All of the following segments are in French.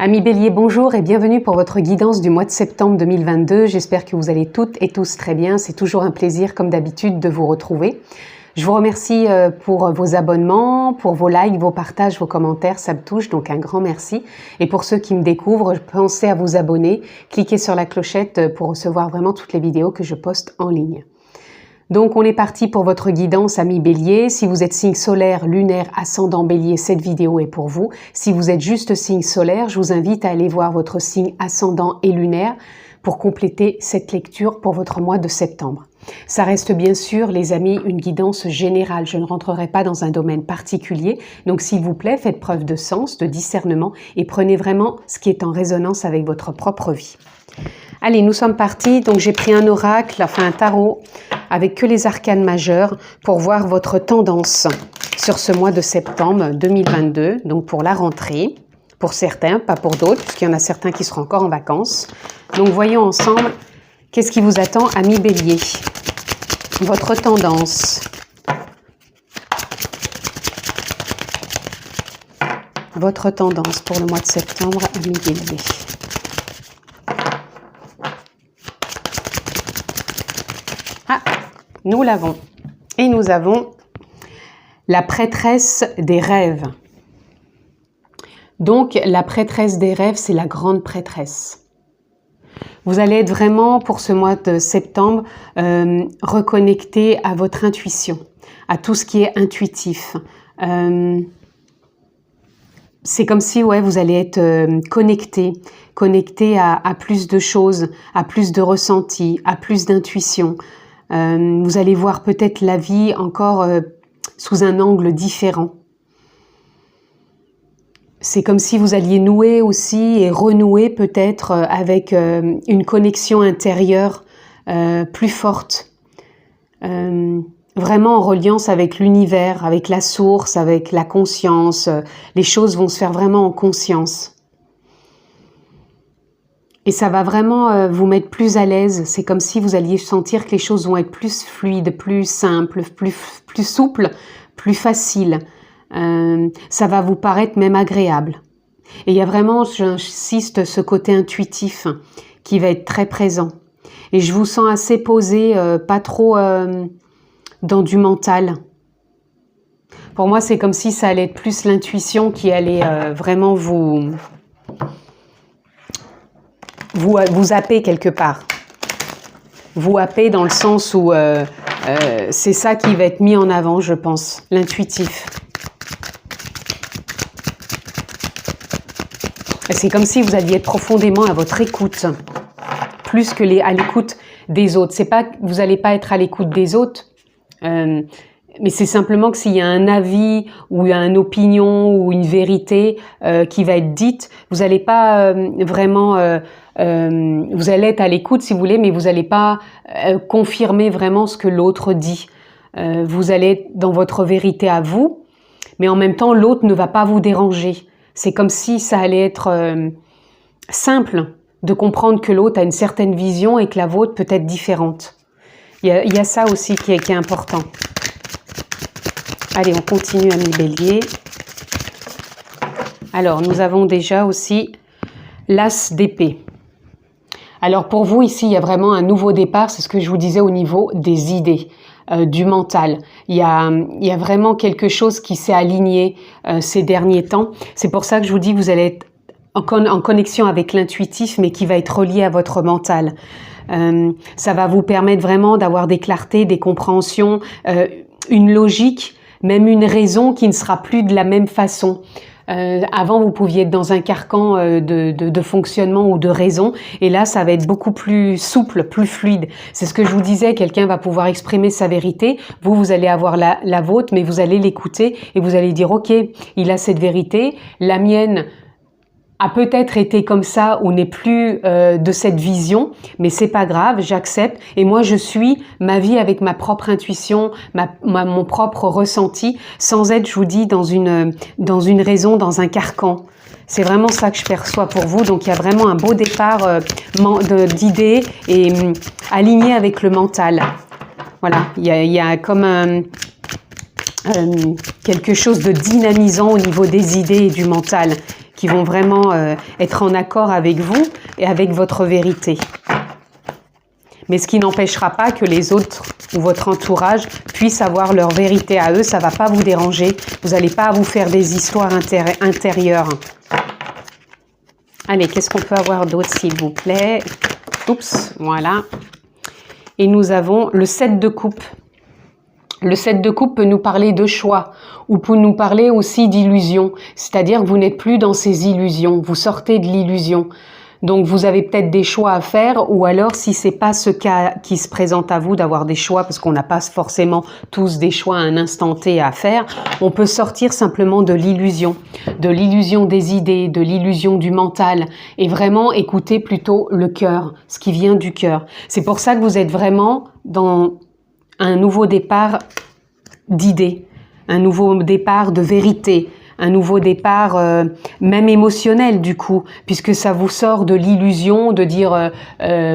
Amis Bélier, bonjour et bienvenue pour votre guidance du mois de septembre 2022. J'espère que vous allez toutes et tous très bien. C'est toujours un plaisir, comme d'habitude, de vous retrouver. Je vous remercie pour vos abonnements, pour vos likes, vos partages, vos commentaires. Ça me touche, donc un grand merci. Et pour ceux qui me découvrent, pensez à vous abonner. Cliquez sur la clochette pour recevoir vraiment toutes les vidéos que je poste en ligne. Donc on est parti pour votre guidance, amis Bélier. Si vous êtes signe solaire, lunaire, ascendant Bélier, cette vidéo est pour vous. Si vous êtes juste signe solaire, je vous invite à aller voir votre signe ascendant et lunaire pour compléter cette lecture pour votre mois de septembre. Ça reste bien sûr, les amis, une guidance générale. Je ne rentrerai pas dans un domaine particulier. Donc s'il vous plaît, faites preuve de sens, de discernement et prenez vraiment ce qui est en résonance avec votre propre vie. Allez, nous sommes partis. Donc j'ai pris un oracle, enfin un tarot, avec que les arcanes majeures pour voir votre tendance sur ce mois de septembre 2022, donc pour la rentrée, pour certains, pas pour d'autres, puisqu'il y en a certains qui seront encore en vacances. Donc voyons ensemble qu'est-ce qui vous attend, amis Bélier. Votre tendance. Votre tendance pour le mois de septembre, amis Bélier. Ah, nous l'avons. Et nous avons la prêtresse des rêves. Donc, la prêtresse des rêves, c'est la grande prêtresse. Vous allez être vraiment, pour ce mois de septembre, reconnecté à votre intuition, à tout ce qui est intuitif. C'est comme si vous allez être connecté à plus de choses, à plus de ressentis, à plus d'intuition. Vous allez voir peut-être la vie encore sous un angle différent. C'est comme si vous alliez nouer aussi et renouer peut-être avec une connexion intérieure plus forte. Vraiment en reliance avec l'univers, avec la source, avec la conscience. Les choses vont se faire vraiment en conscience. Et ça va vraiment vous mettre plus à l'aise. C'est comme si vous alliez sentir que les choses vont être plus fluides, plus simples, plus souples, plus faciles. Ça va vous paraître même agréable. Et il y a vraiment, j'insiste, ce côté intuitif qui va être très présent. Et je vous sens assez posé, pas trop dans du mental. Pour moi, c'est comme si ça allait être plus l'intuition qui allait vraiment vous happer quelque part. Vous happer dans le sens où c'est ça qui va être mis en avant, je pense, l'intuitif. C'est comme si vous alliez être profondément à votre écoute, plus que à l'écoute des autres. C'est pas que vous n'allez pas être à l'écoute des autres, mais c'est simplement que s'il y a un avis ou une opinion ou une vérité qui va être dite, vous n'allez pas vraiment, vous allez être à l'écoute si vous voulez, mais vous n'allez pas confirmer vraiment ce que l'autre dit. Vous allez être dans votre vérité à vous, mais en même temps l'autre ne va pas vous déranger. C'est comme si ça allait être simple de comprendre que l'autre a une certaine vision et que la vôtre peut être différente. Il y a ça aussi qui est important. Allez, on continue, amis Bélier. Alors, nous avons déjà aussi l'As d'épée. Alors, pour vous, ici, il y a vraiment un nouveau départ. C'est ce que je vous disais au niveau des idées, du mental. Il y a vraiment quelque chose qui s'est aligné ces derniers temps. C'est pour ça que je vous dis que vous allez être en connexion avec l'intuitif, mais qui va être relié à votre mental. Ça va vous permettre vraiment d'avoir des clartés, des compréhensions, une logique, même une raison qui ne sera plus de la même façon. Avant, vous pouviez être dans un carcan de fonctionnement ou de raison, et là, ça va être beaucoup plus souple, plus fluide. C'est ce que je vous disais, quelqu'un va pouvoir exprimer sa vérité, vous allez avoir la vôtre, mais vous allez l'écouter et vous allez dire « Ok, il a cette vérité, la mienne a peut-être été comme ça ou n'est plus de cette vision, mais c'est pas grave, j'accepte et moi je suis ma vie avec ma propre intuition, mon propre ressenti, sans être, je vous dis, dans une raison, dans un carcan. C'est vraiment ça que je perçois pour vous. Donc il y a vraiment un beau départ d'idées et aligné avec le mental. Voilà, il y a comme quelque chose de dynamisant au niveau des idées et du mental qui vont vraiment être en accord avec vous et avec votre vérité. Mais ce qui n'empêchera pas que les autres ou votre entourage puissent avoir leur vérité à eux. Ça ne va pas vous déranger. Vous n'allez pas vous faire des histoires intérieures. Allez, qu'est-ce qu'on peut avoir d'autre, s'il vous plaît? Oups, voilà. Et nous avons le 7 de coupe. Le 7 de coupe peut nous parler de choix ou peut nous parler aussi d'illusion. C'est-à-dire que vous n'êtes plus dans ces illusions. Vous sortez de l'illusion. Donc, vous avez peut-être des choix à faire, ou alors, si c'est pas ce cas qui se présente à vous, d'avoir des choix, parce qu'on n'a pas forcément tous des choix à un instant T à faire, on peut sortir simplement de l'illusion des idées, de l'illusion du mental, et vraiment écouter plutôt le cœur, ce qui vient du cœur. C'est pour ça que vous êtes vraiment dans un nouveau départ d'idées, un nouveau départ de vérité, un nouveau départ même émotionnel du coup, puisque ça vous sort de l'illusion de dire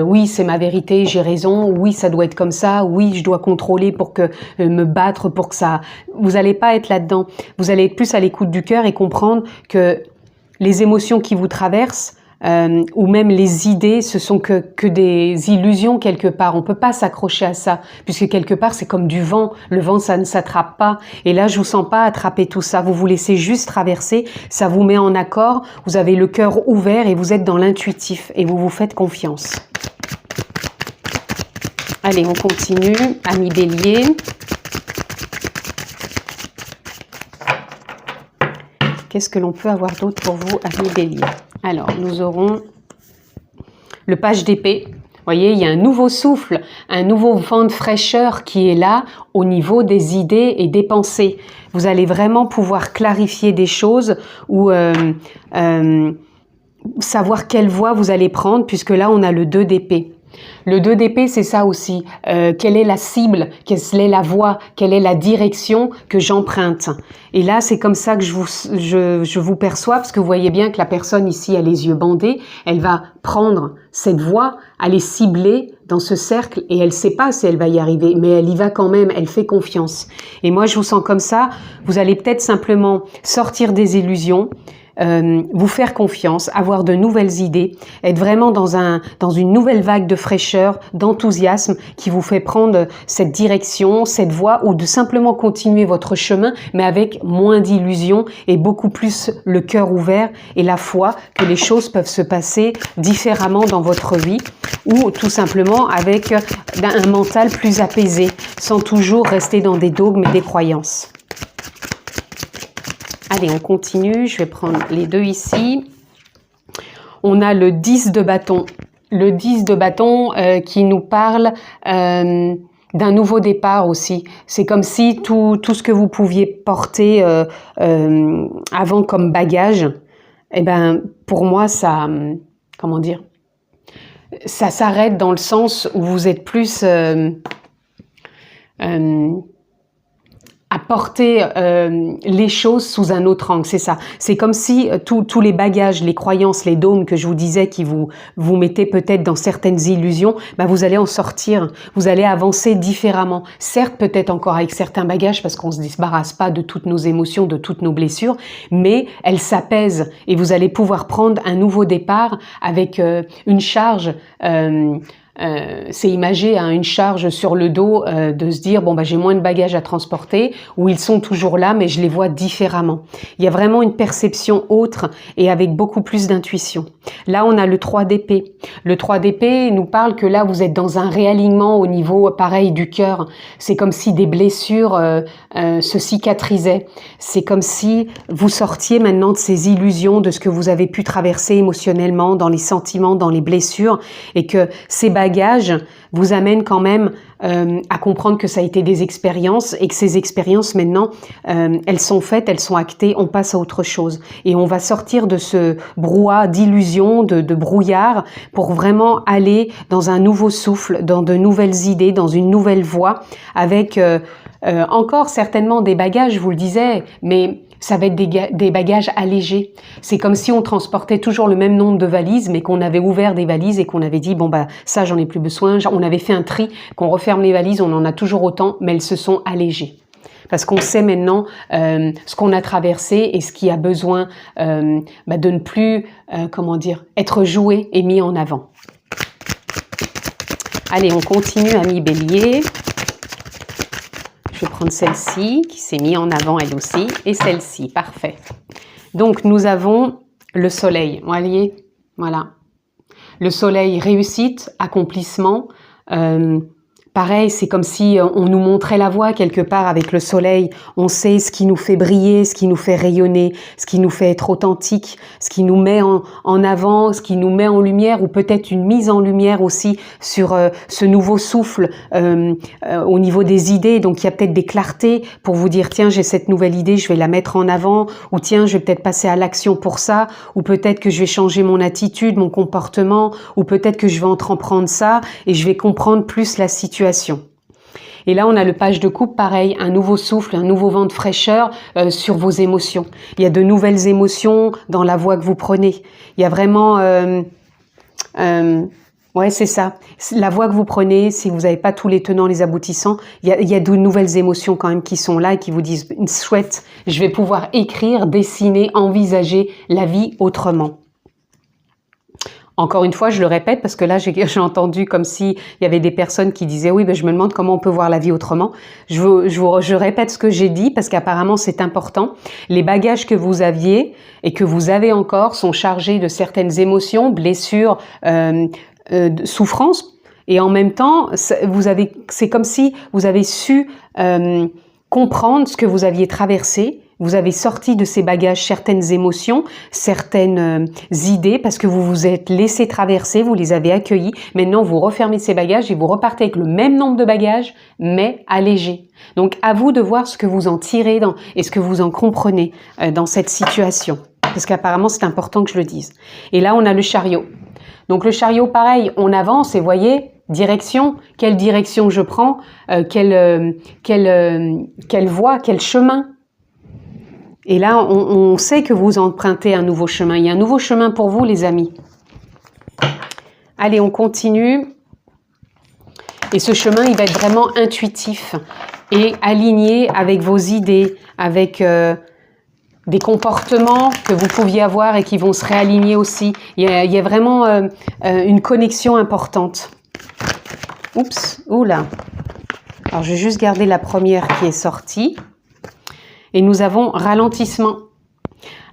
oui c'est ma vérité, j'ai raison, oui ça doit être comme ça, oui je dois contrôler pour que me battre pour que ça... Vous n'allez pas être là-dedans, vous allez être plus à l'écoute du cœur et comprendre que les émotions qui vous traversent ou même les idées, ce sont que des illusions quelque part. On peut pas s'accrocher à ça, puisque quelque part c'est comme du vent. Le vent, ça ne s'attrape pas. Et là, je vous sens pas attraper tout ça. Vous vous laissez juste traverser. Ça vous met en accord. Vous avez le cœur ouvert et vous êtes dans l'intuitif et vous vous faites confiance. Allez, on continue. Ami Bélier. Qu'est-ce que l'on peut avoir d'autre pour vous, ami Bélier? Alors, nous aurons le page d'épée. Vous voyez, il y a un nouveau souffle, un nouveau vent de fraîcheur qui est là au niveau des idées et des pensées. Vous allez vraiment pouvoir clarifier des choses ou savoir quelle voie vous allez prendre, puisque là, on a le 2 d'épée. Le 2 d'épée, c'est ça aussi. Quelle est la cible? Quelle est la voie? Quelle est la direction que j'emprunte? Et là, c'est comme ça que je vous perçois, parce que vous voyez bien que la personne ici a les yeux bandés. Elle va prendre cette voie, aller cibler dans ce cercle, et elle ne sait pas si elle va y arriver, mais elle y va quand même, elle fait confiance. Et moi, je vous sens comme ça. Vous allez peut-être simplement sortir des illusions, vous faire confiance, avoir de nouvelles idées, être vraiment dans une nouvelle vague de fraîcheur, d'enthousiasme qui vous fait prendre cette direction, cette voie, ou de simplement continuer votre chemin, mais avec moins d'illusions et beaucoup plus le cœur ouvert et la foi que les choses peuvent se passer différemment dans votre vie, ou tout simplement avec un mental plus apaisé, sans toujours rester dans des dogmes et des croyances. Allez, on continue. Je vais prendre les deux ici. On a le 10 de bâton. Le 10 de bâton qui nous parle d'un nouveau départ aussi. C'est comme si tout ce que vous pouviez porter avant comme bagage, eh ben, pour moi, ça, comment dire, ça s'arrête dans le sens où vous êtes plus... à porter les choses sous un autre angle, c'est ça. C'est comme si tous les bagages, les croyances, les dogmes que je vous disais qui vous mettez peut-être dans certaines illusions, bah vous allez en sortir, vous allez avancer différemment. Certes, peut-être encore avec certains bagages parce qu'on se débarrasse pas de toutes nos émotions, de toutes nos blessures, mais elles s'apaisent et vous allez pouvoir prendre un nouveau départ avec une charge c'est imagé, hein, une charge sur le dos, de se dire bon bah j'ai moins de bagages à transporter, ou ils sont toujours là mais je les vois différemment. Il y a vraiment une perception autre et avec beaucoup plus d'intuition. Là on a le 3 d'épée. Le 3 d'épée nous parle que là vous êtes dans un réalignement au niveau pareil du cœur. C'est comme si des blessures se cicatrisaient. C'est comme si vous sortiez maintenant de ces illusions, de ce que vous avez pu traverser émotionnellement, dans les sentiments, dans les blessures, et que ces bagages vous amènent quand même à comprendre que ça a été des expériences et que ces expériences maintenant, elles sont faites, elles sont actées, on passe à autre chose. Et on va sortir de ce brouhaha d'illusions, de brouillard, pour vraiment aller dans un nouveau souffle, dans de nouvelles idées, dans une nouvelle voie, avec encore certainement des bagages, je vous le disais, mais ça va être des bagages allégés. C'est comme si on transportait toujours le même nombre de valises, mais qu'on avait ouvert des valises et qu'on avait dit, bon bah ça j'en ai plus besoin. On avait fait un tri, qu'on referme les valises, on en a toujours autant, mais elles se sont allégées. Parce qu'on sait maintenant ce qu'on a traversé et ce qui a besoin de ne plus, comment dire, être joué et mis en avant. Allez, on continue, ami Bélier. Je vais prendre celle-ci qui s'est mise en avant elle aussi et celle-ci, parfait. Donc nous avons le soleil, voyez, voilà. Le soleil, réussite, accomplissement. Pareil, c'est comme si on nous montrait la voie quelque part avec le soleil. On sait ce qui nous fait briller, ce qui nous fait rayonner, ce qui nous fait être authentique, ce qui nous met en avant, ce qui nous met en lumière, ou peut-être une mise en lumière aussi sur ce nouveau souffle au niveau des idées. Donc il y a peut-être des clartés pour vous dire, tiens, j'ai cette nouvelle idée, je vais la mettre en avant, ou tiens, je vais peut-être passer à l'action pour ça, ou peut-être que je vais changer mon attitude, mon comportement, ou peut-être que je vais entreprendre ça et je vais comprendre plus la situation. Et là, on a le page de coupe, pareil, un nouveau souffle, un nouveau vent de fraîcheur sur vos émotions. Il y a de nouvelles émotions dans la voie que vous prenez. Il y a vraiment... ouais, c'est ça. La voie que vous prenez, si vous n'avez pas tous les tenants, les aboutissants, il y a de nouvelles émotions quand même qui sont là et qui vous disent « chouette, je vais pouvoir écrire, dessiner, envisager la vie autrement ». Encore une fois, je le répète parce que là, j'ai entendu comme s'il y avait des personnes qui disaient « oui, ben, je me demande comment on peut voir la vie autrement ». Je répète ce que j'ai dit parce qu'apparemment, c'est important. Les bagages que vous aviez et que vous avez encore sont chargés de certaines émotions, blessures, souffrances. Et en même temps, c'est comme si vous avez su comprendre ce que vous aviez traversé. Vous avez sorti de ces bagages certaines émotions, certaines idées, parce que vous vous êtes laissé traverser, vous les avez accueillis. Maintenant, vous refermez ces bagages et vous repartez avec le même nombre de bagages, mais allégés. Donc, à vous de voir ce que vous en tirez et ce que vous en comprenez dans cette situation. Parce qu'apparemment, c'est important que je le dise. Et là, on a le chariot. Donc, le chariot, pareil, on avance et voyez... Direction, quelle direction je prends, quelle voie, quel chemin. Et là, on sait que vous empruntez un nouveau chemin. Il y a un nouveau chemin pour vous, les amis. Allez, on continue. Et ce chemin, il va être vraiment intuitif et aligné avec vos idées, avec des comportements que vous pouviez avoir et qui vont se réaligner aussi. Il y a vraiment une connexion importante. Oups, oula. Alors, je vais juste garder la première qui est sortie. Et nous avons ralentissement.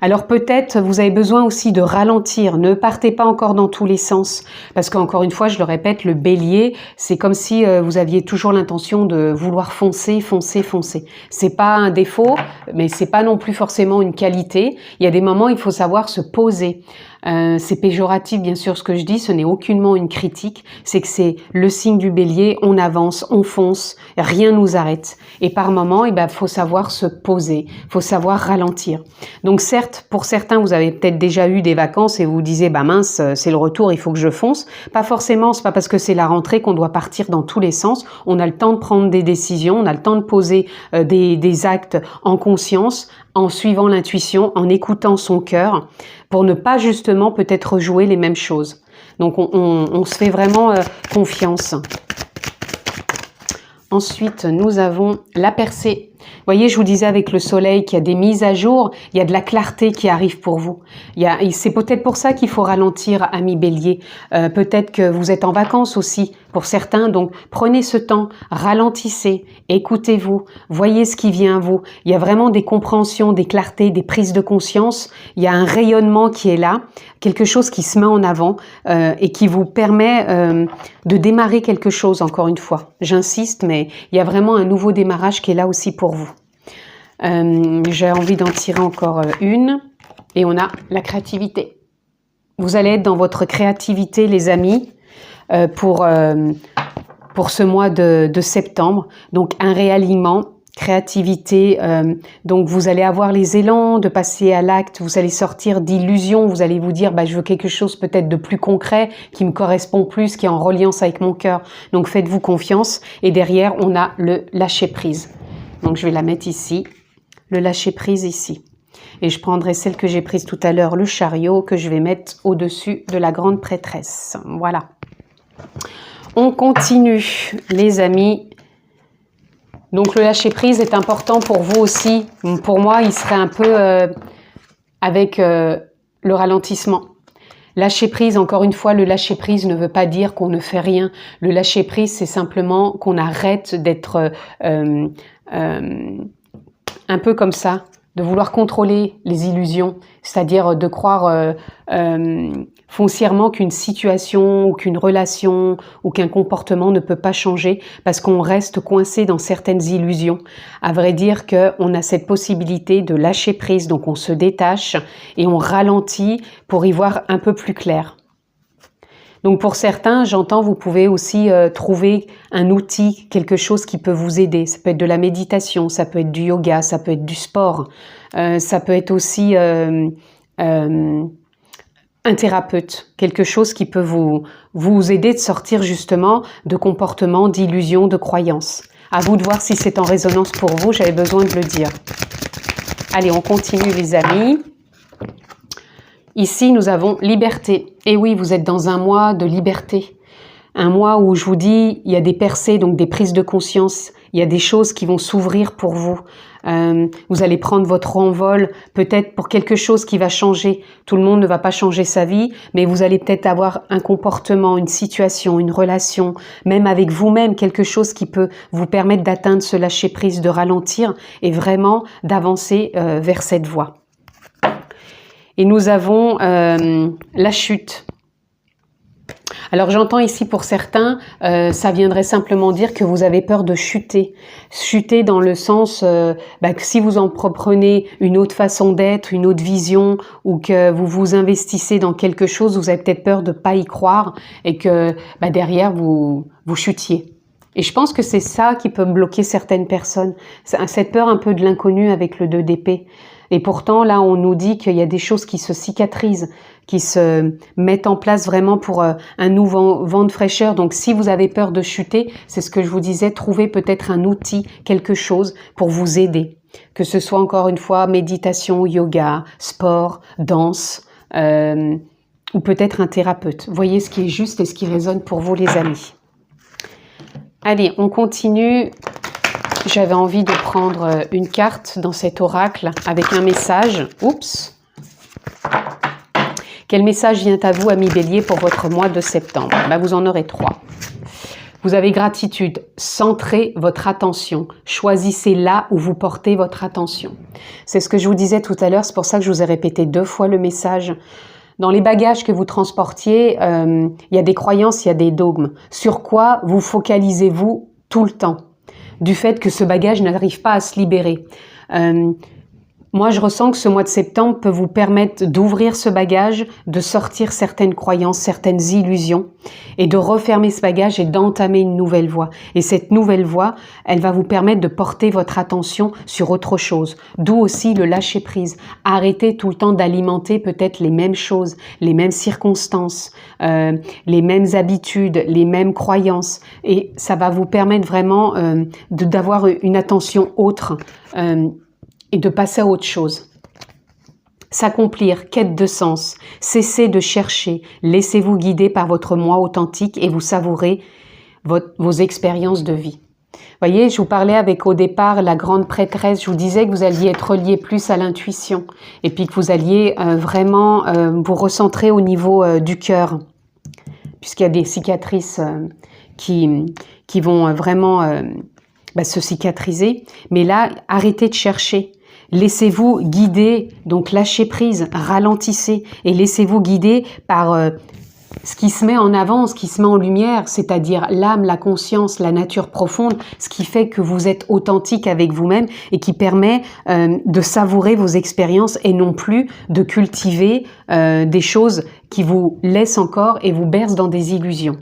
Alors peut-être vous avez besoin aussi de ralentir. Ne partez pas encore dans tous les sens. Parce qu'encore une fois, je le répète, le bélier, c'est comme si vous aviez toujours l'intention de vouloir foncer, foncer, foncer. C'est pas un défaut, mais c'est pas non plus forcément une qualité. Il y a des moments, il faut savoir se poser. C'est péjoratif bien sûr ce que je dis, ce n'est aucunement une critique, c'est que c'est le signe du bélier, on avance, on fonce, rien nous arrête. Et par moment, faut savoir se poser, faut savoir ralentir. Donc certes, pour certains, vous avez peut-être déjà eu des vacances et vous vous disiez, bah mince, c'est le retour, il faut que je fonce. Pas forcément, c'est pas parce que c'est la rentrée qu'on doit partir dans tous les sens. On a le temps de prendre des décisions, on a le temps de poser des actes en conscience, en suivant l'intuition, en écoutant son cœur, pour ne pas justement peut-être jouer les mêmes choses. Donc on se fait vraiment confiance. Ensuite, nous avons la percée. Vous voyez, je vous disais avec le soleil qu'il y a des mises à jour, il y a de la clarté qui arrive pour vous. C'est peut-être pour ça qu'il faut ralentir, ami Bélier. Peut-être que vous êtes en vacances aussi, pour certains. Donc, prenez ce temps, ralentissez, écoutez-vous, voyez ce qui vient à vous. Il y a vraiment des compréhensions, des clartés, des prises de conscience. Il y a un rayonnement qui est là, quelque chose qui se met en avant et qui vous permet de démarrer quelque chose, encore une fois. J'insiste, mais il y a vraiment un nouveau démarrage qui est là aussi pour vous. J'ai envie d'en tirer encore une. Et on a la créativité. Vous allez être dans votre créativité, les amis, pour ce mois de septembre. Donc, un réalignement, créativité. Donc, vous allez avoir les élans de passer à l'acte. Vous allez sortir d'illusions. Vous allez vous dire, je veux quelque chose peut-être de plus concret, qui me correspond plus, qui est en reliance avec mon cœur. Donc, faites-vous confiance. Et derrière, on a le lâcher-prise. Donc, je vais la mettre ici. Le lâcher-prise ici. Et je prendrai celle que j'ai prise tout à l'heure, le chariot, que je vais mettre au-dessus de la grande prêtresse. Voilà. On continue, les amis. Donc le lâcher-prise est important pour vous aussi. Pour moi, il serait un peu avec le ralentissement. Lâcher-prise, encore une fois, le lâcher-prise ne veut pas dire qu'on ne fait rien. Le lâcher-prise, c'est simplement qu'on arrête d'être un peu comme ça, de vouloir contrôler les illusions, c'est-à-dire de croire foncièrement qu'une situation ou qu'une relation ou qu'un comportement ne peut pas changer parce qu'on reste coincé dans certaines illusions. À vrai dire qu'on a cette possibilité de lâcher prise, donc on se détache et on ralentit pour y voir un peu plus clair. Donc pour certains, j'entends, vous pouvez aussi trouver un outil, quelque chose qui peut vous aider. Ça peut être de la méditation, ça peut être du yoga, ça peut être du sport, ça peut être aussi un thérapeute, quelque chose qui peut vous aider de sortir justement de comportements, d'illusions, de croyances. À vous de voir si c'est en résonance pour vous, j'avais besoin de le dire. Allez, on continue les amis. Ici, nous avons liberté. Et oui, vous êtes dans un mois de liberté. Un mois où je vous dis, il y a des percées, donc des prises de conscience. Il y a des choses qui vont s'ouvrir pour vous. Vous allez prendre votre envol, peut-être pour quelque chose qui va changer. Tout le monde ne va pas changer sa vie, mais vous allez peut-être avoir un comportement, une situation, une relation, même avec vous-même, quelque chose qui peut vous permettre d'atteindre ce lâcher-prise, de ralentir et vraiment d'avancer vers cette voie. Et nous avons la chute. Alors j'entends ici pour certains, ça viendrait simplement dire que vous avez peur de chuter. Chuter dans le sens que si vous en prenez une autre façon d'être, une autre vision, ou que vous vous investissez dans quelque chose, vous avez peut-être peur de ne pas y croire et que derrière vous chutiez. Et je pense que c'est ça qui peut bloquer certaines personnes, cette peur un peu de l'inconnu avec le 2 d'épée. Et pourtant, là, on nous dit qu'il y a des choses qui se cicatrisent, qui se mettent en place vraiment pour un nouveau vent de fraîcheur. Donc, si vous avez peur de chuter, c'est ce que je vous disais, trouvez peut-être un outil, quelque chose pour vous aider. Que ce soit encore une fois méditation, yoga, sport, danse, ou peut-être un thérapeute. Voyez ce qui est juste et ce qui résonne pour vous, les amis. Allez, on continue. J'avais envie de prendre une carte dans cet oracle avec un message. Oups! Quel message vient à vous, amis Bélier, pour votre mois de septembre? Vous en aurez 3. Vous avez gratitude. Centrez votre attention. Choisissez là où vous portez votre attention. C'est ce que je vous disais tout à l'heure. C'est pour ça que je vous ai répété 2 fois le message. Dans les bagages que vous transportiez, il y a des croyances, il y a des dogmes. Sur quoi vous focalisez-vous tout le temps? Du fait que ce bagage n'arrive pas à se libérer. Moi, je ressens que ce mois de septembre peut vous permettre d'ouvrir ce bagage, de sortir certaines croyances, certaines illusions et de refermer ce bagage et d'entamer une nouvelle voie. Et cette nouvelle voie, elle va vous permettre de porter votre attention sur autre chose. D'où aussi le lâcher-prise. Arrêtez tout le temps d'alimenter peut-être les mêmes choses, les mêmes circonstances, les mêmes habitudes, les mêmes croyances. Et ça va vous permettre vraiment d'avoir une attention autre et de passer à autre chose. S'accomplir, quête de sens, cessez de chercher, laissez-vous guider par votre moi authentique et vous savourez vos expériences de vie. Voyez, je vous parlais avec au départ la grande prêtresse, je vous disais que vous alliez être relié plus à l'intuition et puis que vous alliez vraiment vous recentrer au niveau du cœur, puisqu'il y a des cicatrices qui vont vraiment se cicatriser. Mais là, arrêtez de chercher. Laissez-vous guider, donc lâchez prise, ralentissez et laissez-vous guider par ce qui se met en avant, ce qui se met en lumière, c'est-à-dire l'âme, la conscience, la nature profonde, ce qui fait que vous êtes authentique avec vous-même et qui permet de savourer vos expériences et non plus de cultiver des choses qui vous laissent encore et vous bercent dans des illusions.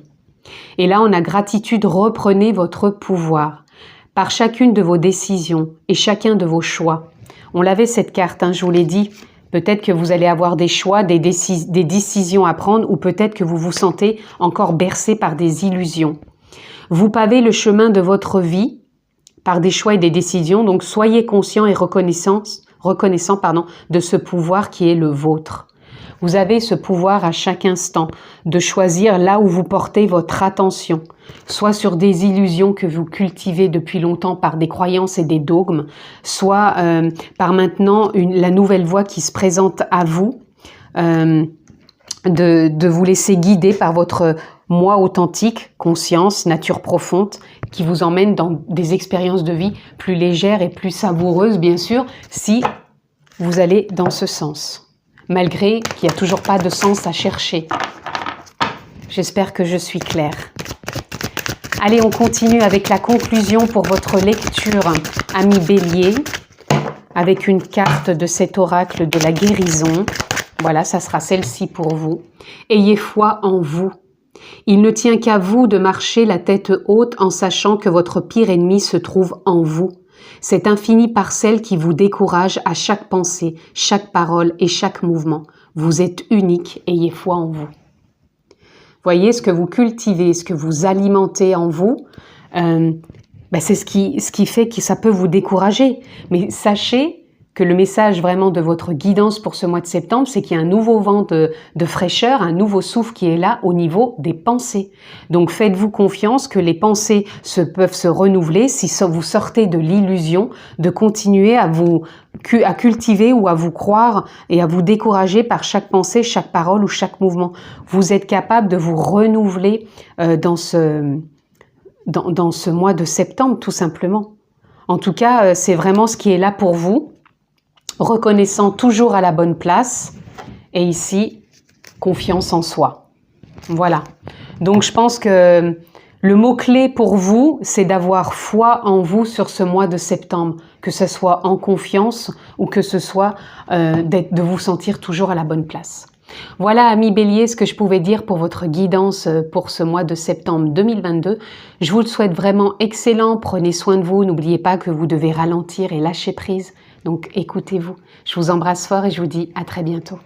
Et là, on a gratitude, reprenez votre pouvoir par chacune de vos décisions et chacun de vos choix. On l'avait cette carte, je vous l'ai dit, peut-être que vous allez avoir des choix, des décisions à prendre ou peut-être que vous vous sentez encore bercé par des illusions. Vous pavez le chemin de votre vie par des choix et des décisions, donc soyez conscient et reconnaissant de ce pouvoir qui est le vôtre. Vous avez ce pouvoir à chaque instant de choisir là où vous portez votre attention, soit sur des illusions que vous cultivez depuis longtemps par des croyances et des dogmes, soit par maintenant la nouvelle voie qui se présente à vous, de vous laisser guider par votre moi authentique, conscience, nature profonde, qui vous emmène dans des expériences de vie plus légères et plus savoureuses, bien sûr, si vous allez dans ce sens, malgré qu'il n'y a toujours pas de sens à chercher. J'espère que je suis claire. Allez, on continue avec la conclusion pour votre lecture, ami Bélier, avec une carte de cet oracle de la guérison. Voilà, ça sera celle-ci pour vous. Ayez foi en vous. Il ne tient qu'à vous de marcher la tête haute en sachant que votre pire ennemi se trouve en vous. Cette infinie parcelle qui vous décourage à chaque pensée, chaque parole et chaque mouvement. Vous êtes unique, ayez foi en vous. Voyez, ce que vous cultivez, ce que vous alimentez en vous, c'est ce qui fait que ça peut vous décourager. Mais sachez que le message vraiment de votre guidance pour ce mois de septembre, c'est qu'il y a un nouveau vent de fraîcheur, un nouveau souffle qui est là au niveau des pensées. Donc faites-vous confiance que les pensées peuvent se renouveler si vous sortez de l'illusion de continuer à cultiver ou à vous croire et à vous décourager par chaque pensée, chaque parole ou chaque mouvement. Vous êtes capable de vous renouveler dans ce mois de septembre, tout simplement. En tout cas, c'est vraiment ce qui est là pour vous. Reconnaissant toujours à la bonne place, et ici, confiance en soi. Voilà. Donc, je pense que le mot-clé pour vous, c'est d'avoir foi en vous sur ce mois de septembre, que ce soit en confiance ou que ce soit de vous sentir toujours à la bonne place. Voilà, amis Bélier, ce que je pouvais dire pour votre guidance pour ce mois de septembre 2022. Je vous le souhaite vraiment excellent. Prenez soin de vous. N'oubliez pas que vous devez ralentir et lâcher prise. Donc, écoutez-vous. Je vous embrasse fort et je vous dis à très bientôt.